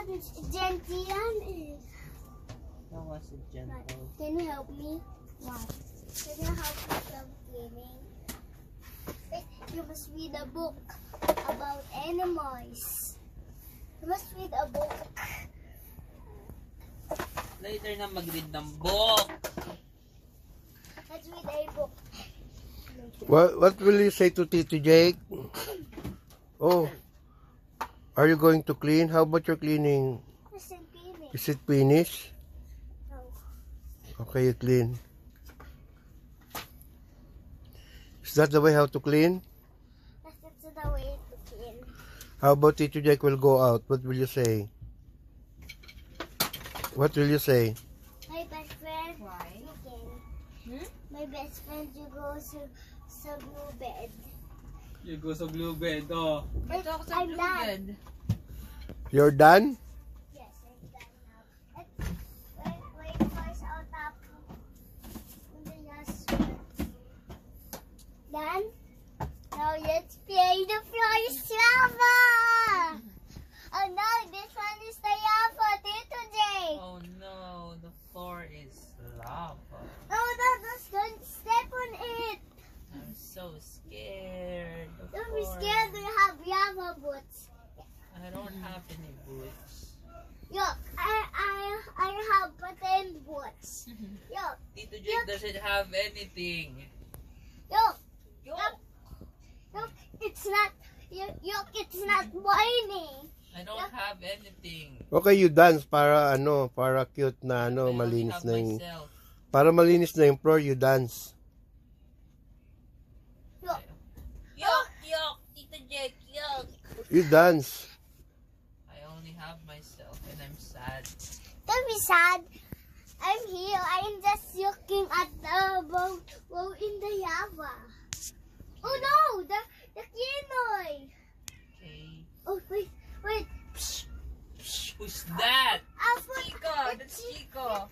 that's gentian is. That was a gentle. Can you help me? What? Can you help me from cleaning? You must read a book about animals. You must read a book. Later na mag-read ng book. Let's read a book. What will you say to Tito Jake? Oh, are you going to clean? How about your cleaning? Is it finished? No. Okay, you clean. Is that the way how to clean? That's the way to clean. How about Tito Jake will go out? What will you say? What will you say? My best friend. Why? My best friend, you go to blue bed. You go sa blue bed, oh. Ito ako sa I'm blue done. bed. You're done? Yes, I'm done now. Wait first, I'll tap on the last one. Done? Now let's play the floor is lava! Oh no, this one is the lava, Tito Jake! Oh no, the floor is lava. Oh no, don't step on it! I'm so scared. The Don't be floor. scared, we have lava boots. I don't have any boots. Look, I have button boots. Look, Tito Jake doesn't have anything. look, Yo! look, it's not, look, it's not whining. I don't have anything. Okay, you dance para para cute na I only malinis have na yung myself. para malinis na yung floor, you dance. Look, Yuck! Yuck! Tito Jake! Yuck! You dance. I only have myself and I'm sad. don't be sad. I'm here. I'm just looking at the boat in the lava. Oh no, the kinoy. Okay. Oh wait. Psh, Who's that? I'll put Chico! That's Chico!